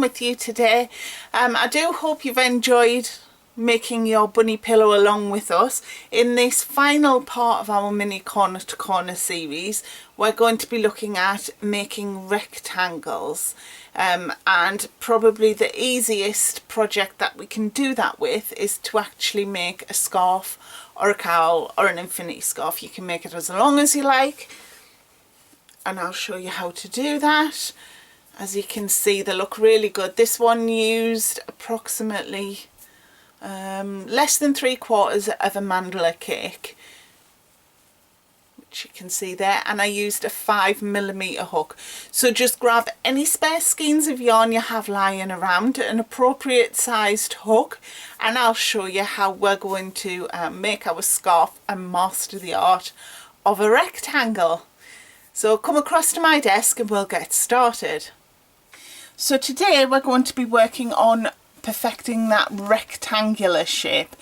with you today. I do hope you've enjoyed making your bunny pillow along with us. In this final part of our mini corner to corner series, we're going to be looking at making rectangles, and probably the easiest project that we can do that with is to actually make a scarf or a cowl or an infinity scarf. You can make it as long as you like, and I'll show you how to do that. As you can see, they look really good. This one used approximately less than 3/4 of a mandala cake, which you can see there, and I used a 5mm hook. So just grab any spare skeins of yarn you have lying around, an appropriate sized hook, and I'll show you how we're going to make our scarf and master the art of a rectangle. So come across to my desk and we'll get started. So today we're going to be working on perfecting that rectangular shape.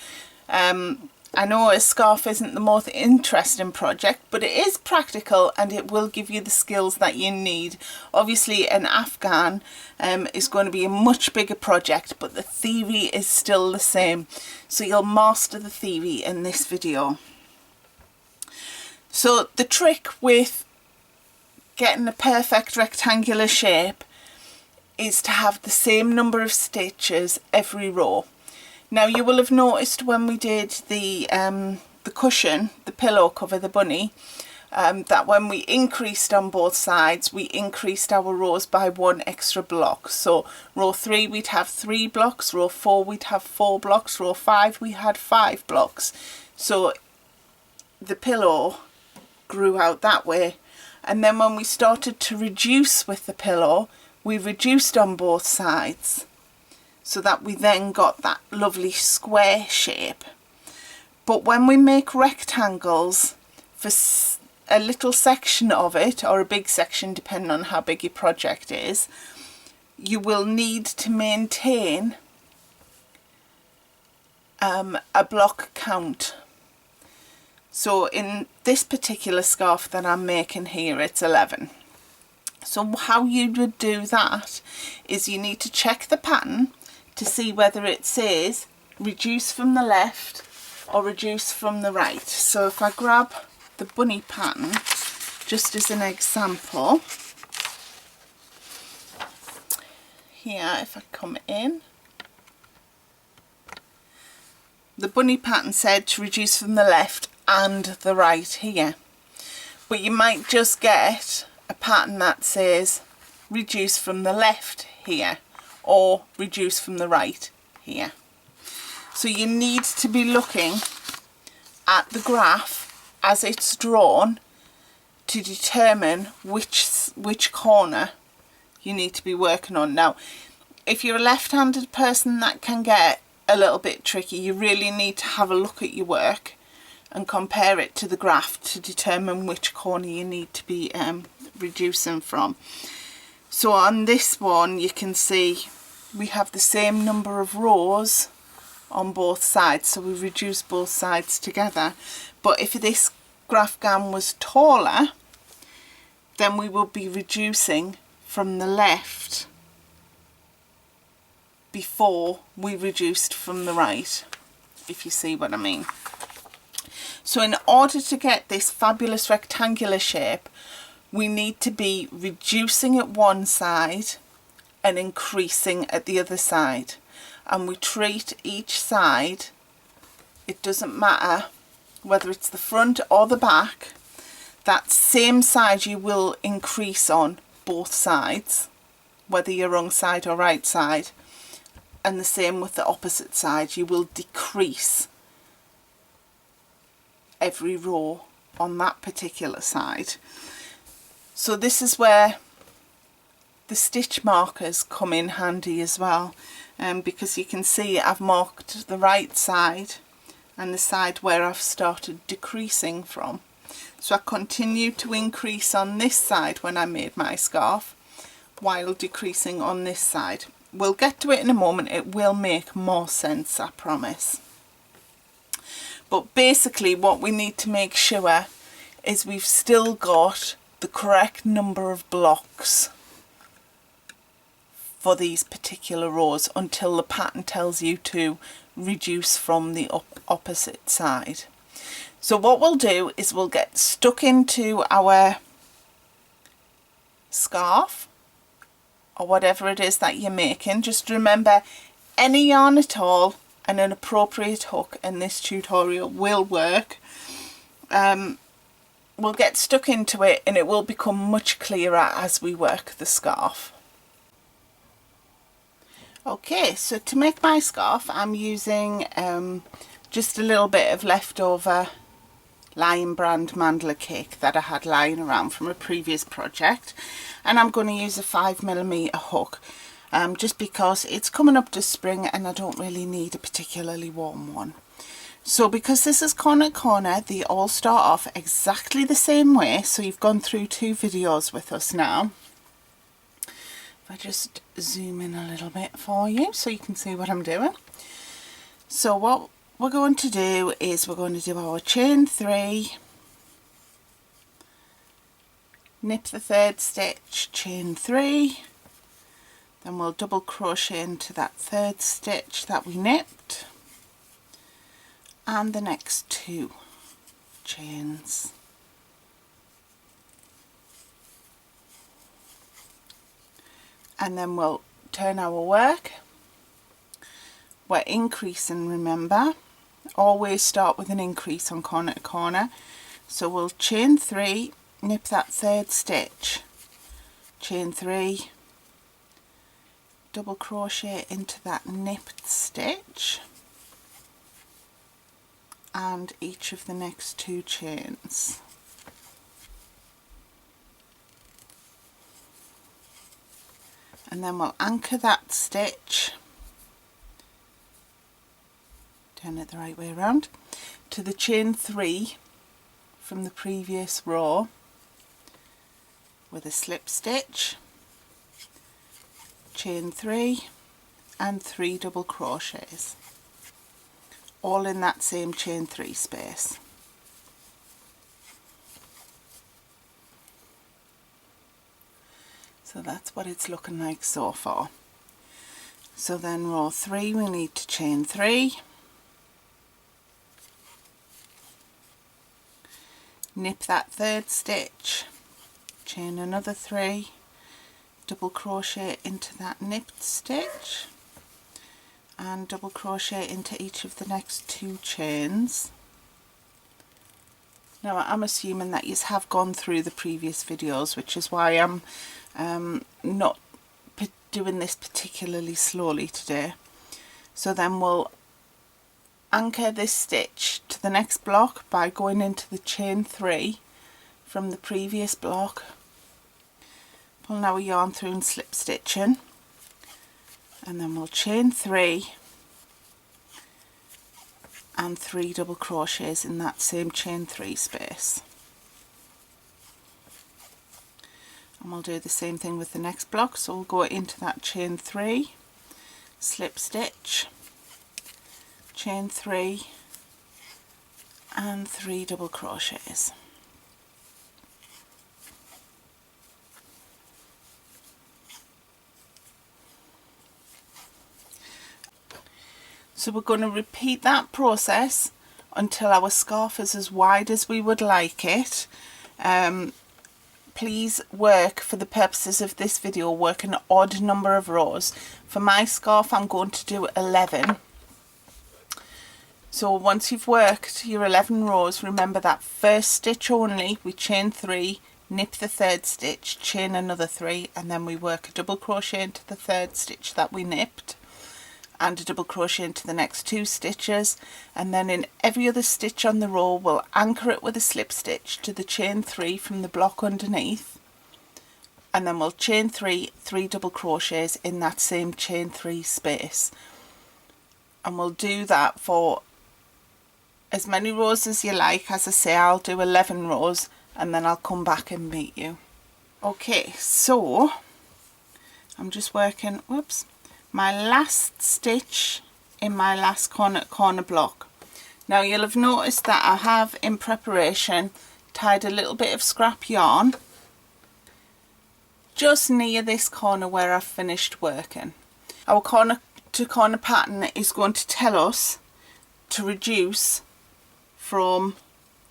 I know a scarf isn't the most interesting project, but it is practical and it will give you the skills that you need. Obviously an Afghan is going to be a much bigger project, but the theory is still the same. So you'll master the theory in this video. So the trick with getting a perfect rectangular shape is to have the same number of stitches every row. Now you will have noticed when we did the cushion, the pillow cover, the bunny, that when we increased on both sides, we increased our rows by 1 extra block. So row 3 we'd have 3 blocks, row 4 we'd have 4 blocks, row 5 we had 5 blocks. So the pillow grew out that way. And then when we started to reduce with the pillow, we reduced on both sides, so that we then got that lovely square shape. But when we make rectangles for a little section of it, or a big section depending on how big your project is, you will need to maintain a block count. So in this particular scarf that I'm making here, it's 11. So how you would do that is you need to check the pattern to see whether it says reduce from the left or reduce from the right. So if I grab the bunny pattern just as an example, here if I come in, the bunny pattern said to reduce from the left and the right here, but you might just get a pattern that says reduce from the left here or reduce from the right here. So you need to be looking at the graph as it's drawn to determine which corner you need to be working on. Now if you're a left-handed person, that can get a little bit tricky. You really need to have a look at your work and compare it to the graph to determine which corner you need to be reducing from. So on this one you can see we have the same number of rows on both sides, so we reduce both sides together. But if this graph gan was taller, then we will be reducing from the left before we reduced from the right, if you see what I mean. So in order to get this fabulous rectangular shape, we need to be reducing at one side and increasing at the other side. And we treat each side, it doesn't matter whether it's the front or the back, that same side you will increase on both sides, whether you're wrong side or right side. And the same with the opposite side, you will decrease every row on that particular side. So this is where the stitch markers come in handy as well, because you can see I've marked the right side and the side where I've started decreasing from. So I continue to increase on this side when I made my scarf while decreasing on this side. We'll get to it in a moment, it will make more sense, I promise. But basically what we need to make sure is we've still got the correct number of blocks for these particular rows until the pattern tells you to reduce from the opposite side. So what we'll do is we'll get stuck into our scarf or whatever it is that you're making. Just remember, any yarn at all and an appropriate hook in this tutorial will work. We'll get stuck into it and it will become much clearer as we work the scarf. Okay, so to make my scarf I'm using just a little bit of leftover Lion brand mandala cake that I had lying around from a previous project, and I'm going to use a 5mm hook just because it's coming up to spring and I don't really need a particularly warm one. So because this is corner to corner, they all start off exactly the same way, so you've gone through 2 videos with us now. If I just zoom in a little bit for you so you can see what I'm doing. So what we're going to do is we're going to do our chain 3, nip the 3rd stitch, chain 3, then we'll double crochet into that 3rd stitch that we nipped, and the next 2 chains. And then we'll turn our work. We're increasing, remember, always start with an increase on corner to corner. So we'll chain 3, nip that 3rd stitch, chain 3, double crochet into that nipped stitch, and each of the next 2 chains. And then we'll anchor that stitch, turn it the right way around, to the chain 3 from the previous row with a slip stitch, chain 3 and 3 double crochets, all in that same chain 3 space. So that's what it's looking like so far. So then row 3 we need to chain 3, nip that 3rd stitch, chain another 3, double crochet into that nipped stitch, and double crochet into each of the next 2 chains. Now I'm assuming that you have gone through the previous videos, which is why I'm not doing this particularly slowly today. So then we'll anchor this stitch to the next block by going into the chain 3 from the previous block, pulling our yarn through and slip stitching, and then we'll chain 3 and 3 double crochets in that same chain 3 space. And we'll do the same thing with the next block, so we'll go into that chain 3, slip stitch, chain 3 and 3 double crochets. So we're going to repeat that process until our scarf is as wide as we would like it. Please work, for the purposes of this video, work an odd number of rows. For my scarf I'm going to do 11. So once you've worked your 11 rows, remember that first stitch only, we chain 3, nip the 3rd stitch, chain another 3, and then we work a double crochet into the 3rd stitch that we nipped, and a double crochet into the next 2 stitches, and then in every other stitch on the row we'll anchor it with a slip stitch to the chain 3 from the block underneath, and then we'll chain 3, 3 double crochets in that same chain 3 space, and we'll do that for as many rows as you like. As I say, I'll do 11 rows and then I'll come back and meet you. Okay, so I'm just working, whoops, my last stitch in my last corner block. Now you'll have noticed that I have, in preparation, tied a little bit of scrap yarn just near this corner where I've finished working. Our corner to corner pattern is going to tell us to reduce from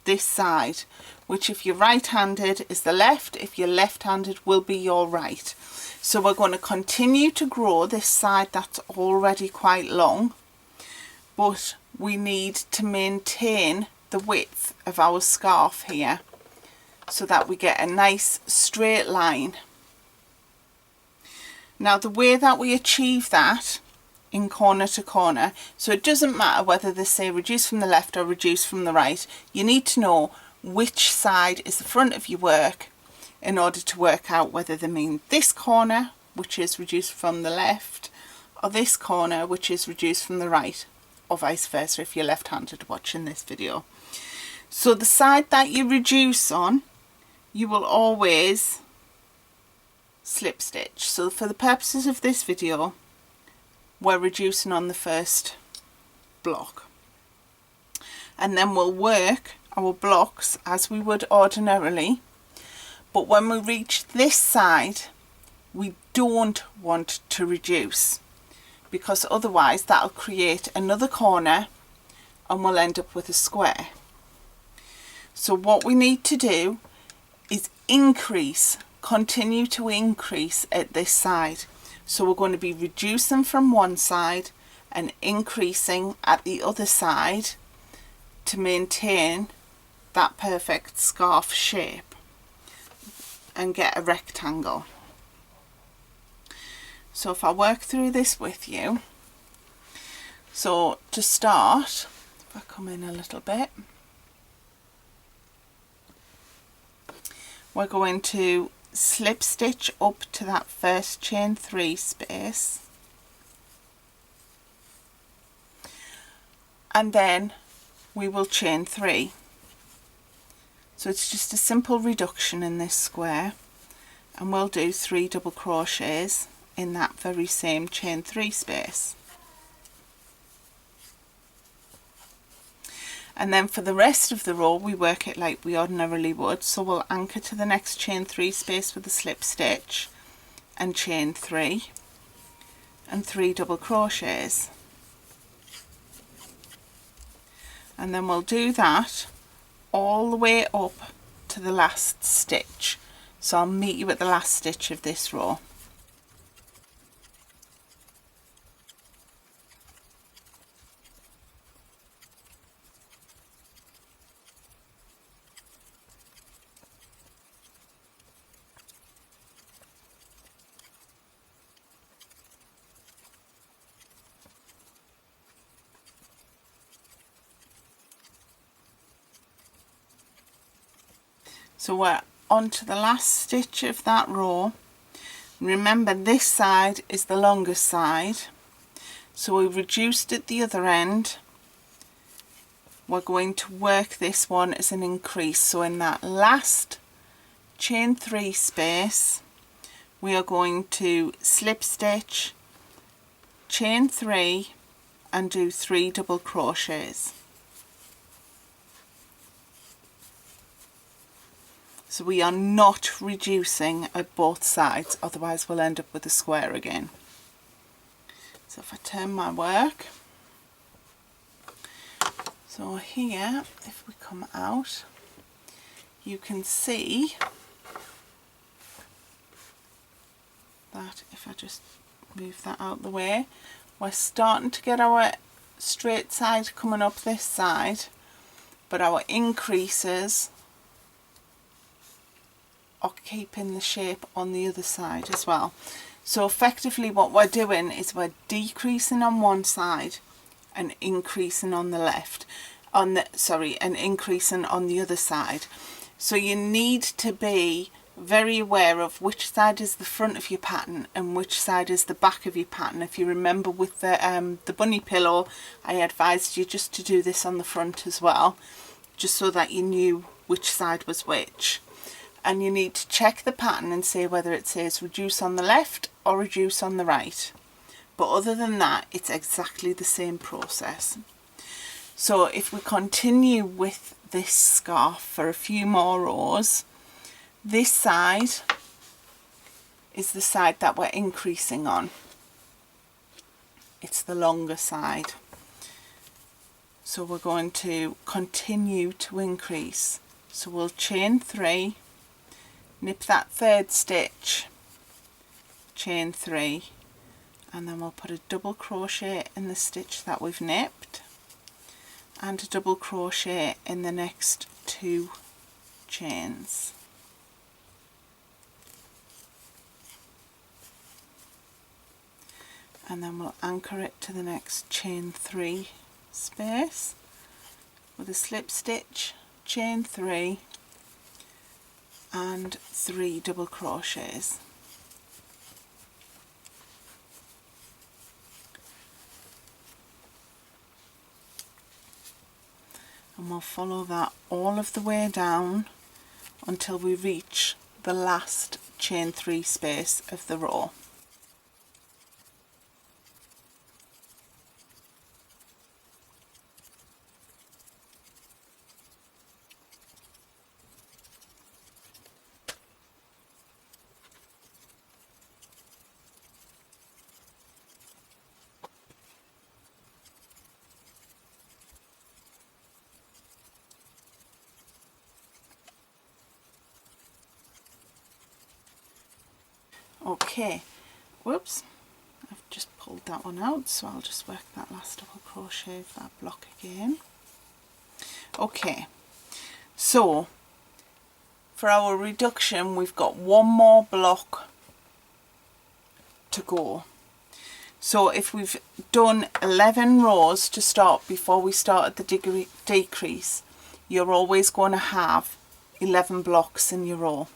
this side, which if you're right-handed is the left, if you're left-handed will be your right. So we're going to continue to grow this side that's already quite long, but we need to maintain the width of our scarf here so that we get a nice straight line. Now the way that we achieve that in corner to corner, so it doesn't matter whether they say reduce from the left or reduce from the right, you need to know which side is the front of your work in order to work out whether they mean this corner, which is reduced from the left, or this corner, which is reduced from the right, or vice versa if you're left-handed watching this video. So the side that you reduce on, you will always slip stitch. So for the purposes of this video, we're reducing on the first block, and then we'll work our blocks as we would ordinarily, but when we reach this side we don't want to reduce, because otherwise that'll create another corner and we'll end up with a square. So what we need to do is continue to increase at this side. So we're going to be reducing from one side and increasing at the other side to maintain that perfect scarf shape and get a rectangle. So if I work through this with you, so to start, if I come in a little bit, we're going to slip stitch up to that first chain 3 space, and then we will chain 3. So it's just a simple reduction in this square, and we'll do 3 double crochets in that very same chain 3 space. And then for the rest of the row we work it like we ordinarily would. So we'll anchor to the next chain 3 space with a slip stitch and chain 3 and 3 double crochets, and then we'll do that all the way up to the last stitch. So I'll meet you at the last stitch of this row. So we're on to the last stitch of that row. Remember, this side is the longest side, so we reduced at the other end. We're going to work this one as an increase. So in that last chain 3 space we are going to slip stitch, chain 3 and do 3 double crochets. So we are not reducing at both sides, otherwise we'll end up with a square again. So if I turn my work, so here, if we come out, you can see that if I just move that out the way, we're starting to get our straight side coming up this side, but our increases are keeping the shape on the other side as well. So effectively what we're doing is we're decreasing on one side and increasing on the left, and increasing on the other side. So you need to be very aware of which side is the front of your pattern and which side is the back of your pattern. If you remember with the bunny pillow, I advised you just to do this on the front as well, just so that you knew which side was which. And you need to check the pattern and say whether it says reduce on the left or reduce on the right. But other than that, it's exactly the same process. So if we continue with this scarf for a few more rows, this side is the side that we're increasing on. It's the longer side. So we're going to continue to increase. So we'll chain 3, nip that third stitch, chain 3, and then we'll put a double crochet in the stitch that we've nipped and a double crochet in the next 2 chains. And then we'll anchor it to the next chain 3 space with a slip stitch, chain 3 and 3 double crochets. And we'll follow that all of the way down until we reach the last chain 3 space of the row. Okay, whoops, I've just pulled that one out, so I'll just work that last double crochet of that block again. Okay, so for our reduction we've got one more block to go. So if we've done 11 rows to start before we started the decrease, you're always going to have 11 blocks in your row.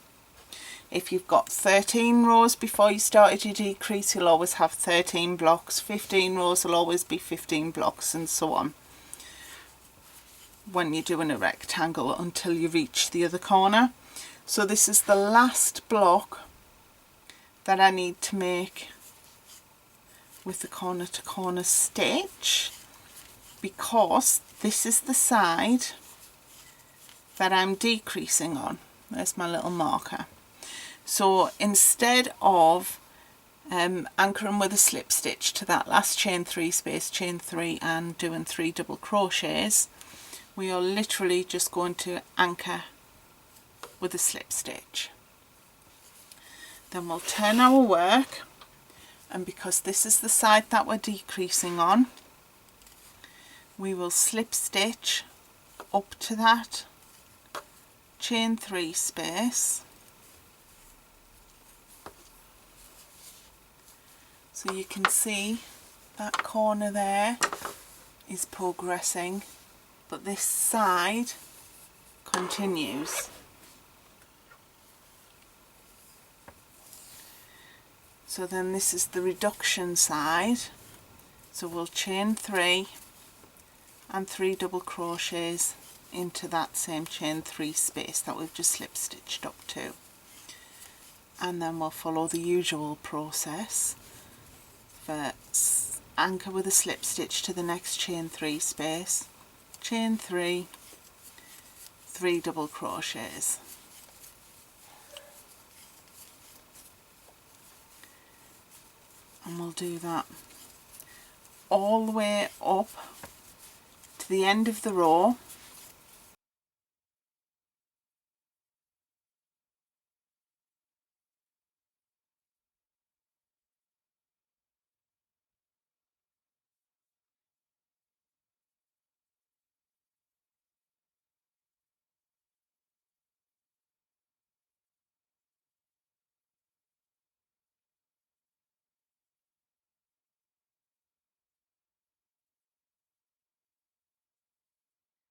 If you've got 13 rows before you started your decrease, you'll always have 13 blocks. 15 rows will always be 15 blocks, and so on when you're doing a rectangle until you reach the other corner. So this is the last block that I need to make with the corner to corner stitch, because this is the side that I'm decreasing on. There's my little marker. So instead of anchoring with a slip stitch to that last chain 3 space, chain 3 and doing 3 double crochets, we are literally just going to anchor with a slip stitch. Then we'll turn our work, and because this is the side that we're decreasing on, we will slip stitch up to that chain 3 space. So you can see that corner there is progressing, but this side continues. So then this is the reduction side. So we'll chain 3 and 3 double crochets into that same chain 3 space that we've just slip stitched up to. And then we'll follow the usual process. Anchor with a slip stitch to the next chain 3 space, chain 3, 3 double crochets. And we'll do that all the way up to the end of the row.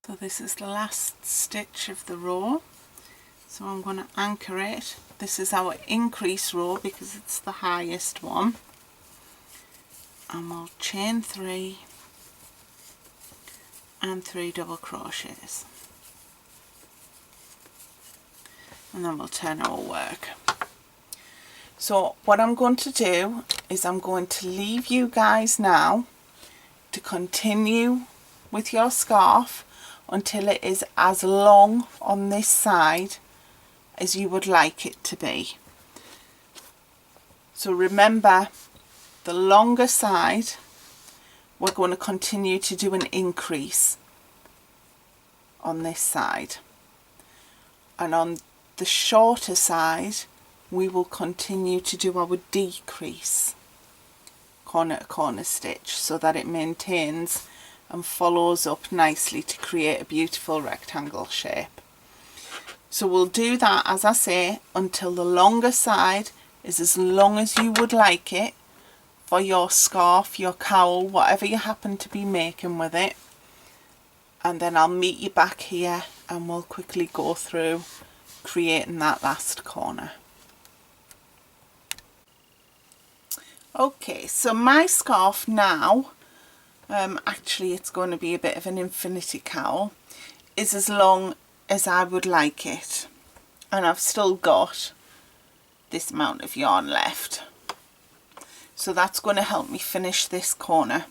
So this is the last stitch of the row, so I'm going to anchor it. This is our increase row because it's the highest one, and we'll chain 3 and 3 double crochets, and then we'll turn our work. So what I'm going to do is I'm going to leave you guys now to continue with your scarf until it is as long on this side as you would like it to be. So remember, the longer side, we're going to continue to do an increase on this side, and on the shorter side we will continue to do our decrease corner to corner stitch, so that it maintains and follows up nicely to create a beautiful rectangle shape. So we'll do that, as I say, until the longer side is as long as you would like it for your scarf, your cowl, whatever you happen to be making with it. And then I'll meet you back here and we'll quickly go through creating that last corner. Okay, so my scarf now, actually it's going to be a bit of an infinity cowl, is as long as I would like it. And I've still got this amount of yarn left. So that's going to help me finish this corner.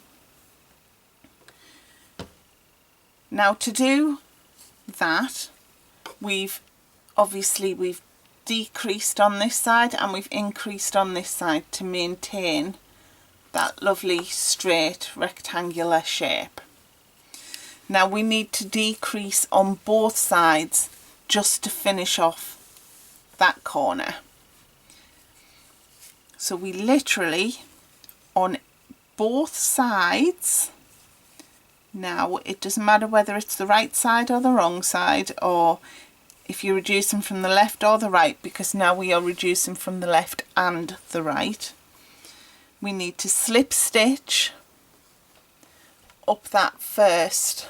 Now to do that, we've decreased on this side and we've increased on this side to maintain that lovely straight rectangular shape. Now we need to decrease on both sides just to finish off that corner. So we literally, on both sides, now it doesn't matter whether it's the right side or the wrong side, or if you're reducing from the left or the right, because now we are reducing from the left and the right. We need to slip stitch up that first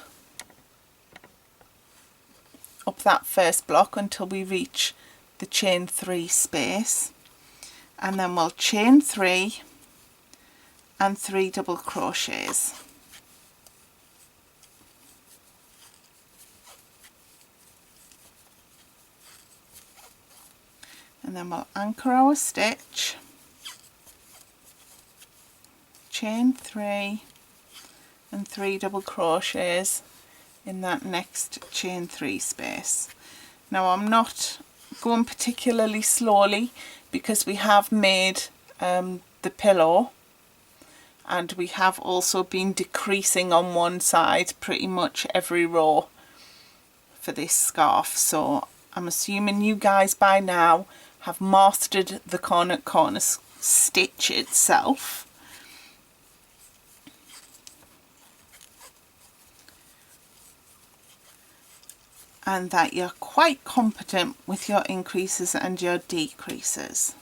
block until we reach the chain 3 space, and then we'll chain 3 and 3 double crochets. And then we'll anchor our stitch, chain 3 and 3 double crochets in that next chain 3 space. Now I'm not going particularly slowly because we have made the pillow, and we have also been decreasing on one side pretty much every row for this scarf. So I'm assuming you guys by now have mastered the corner stitch itself. And that you're quite competent with your increases and your decreases.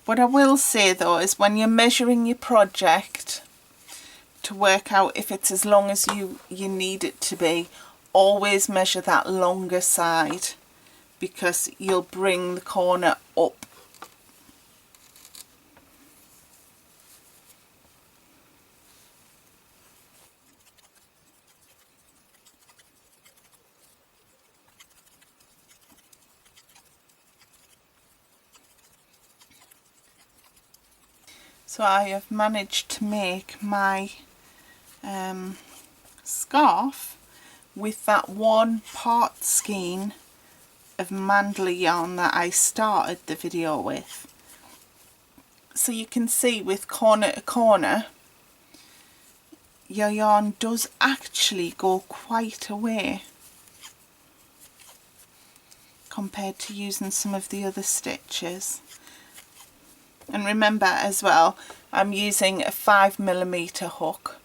What I will say though is, when you're measuring your project to work out if it's as long as you need it to be, always measure that longer side, because you'll bring the corner up. So I have managed to make my scarf with that one part skein of mandala yarn that I started the video with. So you can see with corner to corner, your yarn does actually go quite a way compared to using some of the other stitches. And remember as well, I'm using a 5mm hook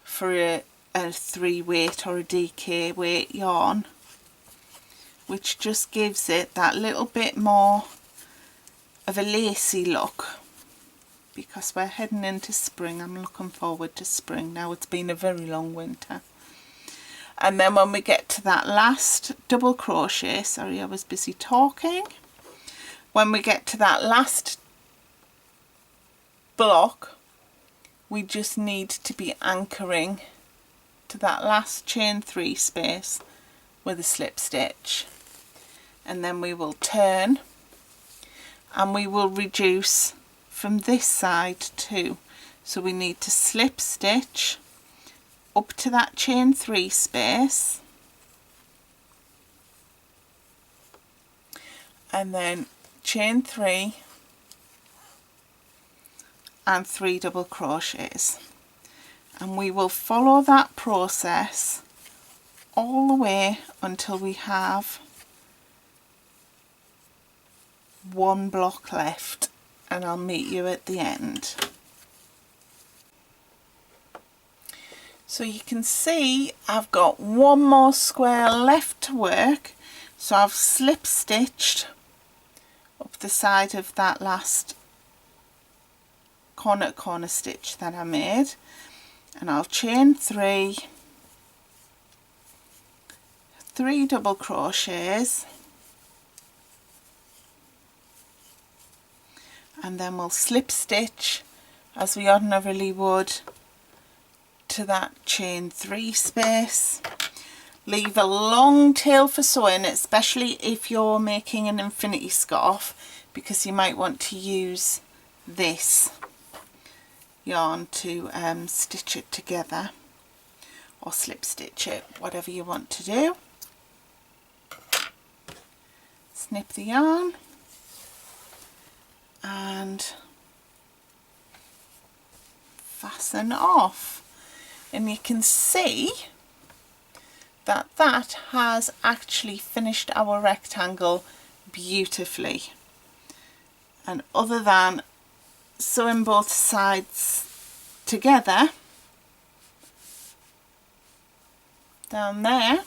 for a 3 weight or a DK weight yarn, which just gives it that little bit more of a lacy look, because we're heading into spring. I'm looking forward to spring now. It's been a very long winter. And then when we get to that last double crochet, sorry I was busy talking, when we get to that last block, we just need to be anchoring to that last chain 3 space with a slip stitch, and then we will turn and we will reduce from this side too. So we need to slip stitch up to that chain 3 space, and then chain 3 and 3 double crochets, and we will follow that process all the way until we have one block left, and I'll meet you at the end. So you can see I've got one more square left to work, so I've slip stitched up the side of that last corner to corner stitch that I made, and I'll chain 3, 3 double crochets, and then we'll slip stitch as we ordinarily would to that chain 3 space. Leave a long tail for sewing, especially if you're making an infinity scarf, because you might want to use this yarn to stitch it together, or slip stitch it, whatever you want to do. Snip the yarn and fasten off, and you can see that that has actually finished our rectangle beautifully. And other than sewing both sides together down there,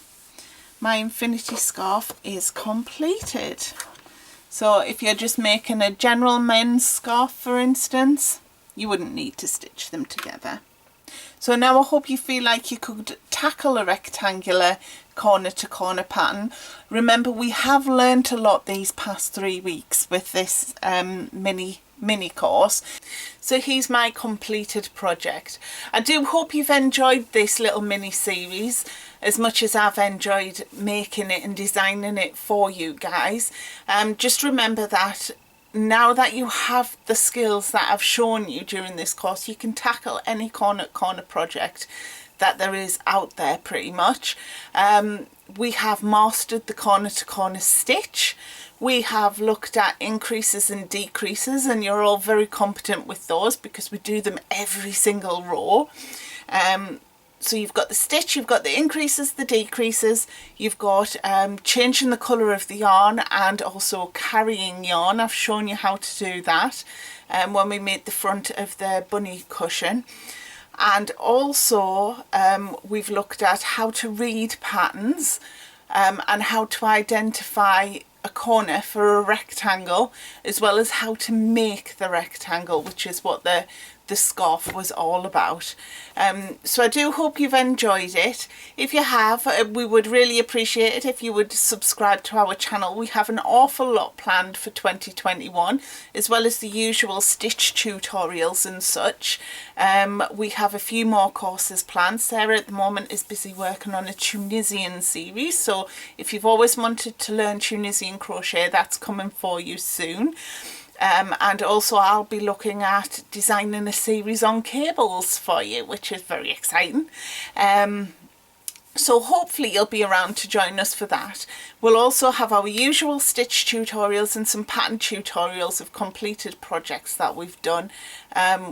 my infinity scarf is completed. So if you're just making a general men's scarf, for instance, you wouldn't need to stitch them together. So now I hope you feel like you could tackle a rectangular corner to corner pattern. Remember, we have learnt a lot these past 3 weeks with this mini course. So here's my completed project. I do hope you've enjoyed this little mini series as much as I've enjoyed making it and designing it for you guys. Just remember that now that you have the skills that I've shown you during this course, you can tackle any corner project that there is out there pretty much. We have mastered the corner to corner stitch. We have looked at increases and decreases, and you're all very competent with those because we do them every single row. So you've got the stitch, you've got the increases, the decreases, you've got changing the colour of the yarn and also carrying yarn. I've shown you how to do that when we made the front of the bunny cushion. And also we've looked at how to read patterns and how to identify a corner for a rectangle, as well as how to make the rectangle, which is what the scarf was all about. So I do hope you've enjoyed it. If you have, we would really appreciate it if you would subscribe to our channel. We have an awful lot planned for 2021, as well as the usual stitch tutorials and such. We have a few more courses planned. Sarah at the moment is busy working on a Tunisian series, so if you've always wanted to learn Tunisian crochet, that's coming for you soon. And also I'll be looking at designing a series on cables for you, which is very exciting. So hopefully you'll be around to join us for that. We'll also have our usual stitch tutorials and some pattern tutorials of completed projects that we've done,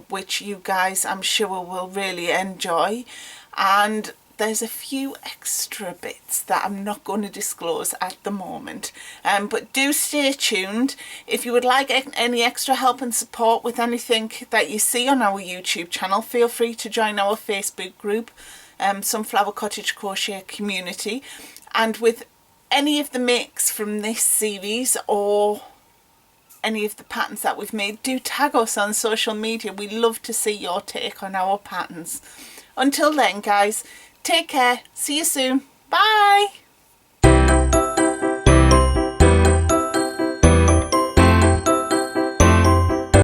which you guys I'm sure will really enjoy. And there's a few extra bits that I'm not going to disclose at the moment, but do stay tuned. If you would like any extra help and support with anything that you see on our YouTube channel, feel free to join our Facebook group, Sunflower Cottage Crochet Community. And with any of the makes from this series or any of the patterns that we've made, do tag us on social media. We love to see your take on our patterns. Until then guys, take care, see you soon, bye.